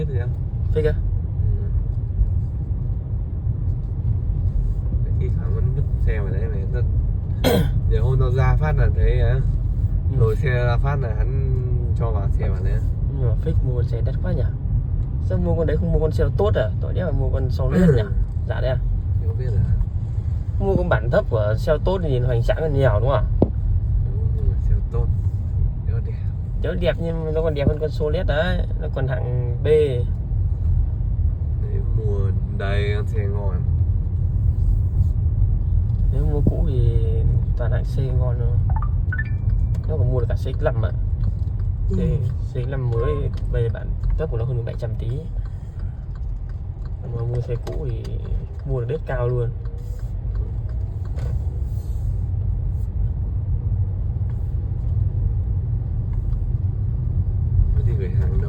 hết rồi không? Fix á? Khi thoảng vẫn vứt xe vào đấy này. Giờ hôm tao ra phát là thấy lồi xe ra phát là hắn cho vào xe vào đấy. Nhưng mà Fix mua con xe đắt quá nhỉ? Sao mua con đấy không mua con xe tốt à? Tội nhá mà mua con sau lết nhỉ? Dạ đấy à? Không biết là Mua con bản thấp của xe tốt thì nhìn hoành tráng hơn nhiều đúng không? đúng, nhưng mà xe tốt nó đẹp. Chớ đẹp nhưng mà nó còn đẹp hơn con Solet đấy. Nó còn hạng B. Đấy, mua đầy con xe ngon. Nếu mua cũ thì toàn hạng C ngon thôi. Nó còn mua được cả CX-5 ạ. CX-5 mới bây giờ bản thấp của nó hơn 700 tí. Mà mua xe cũ thì mua được đết cao luôn. Thế thì gửi hàng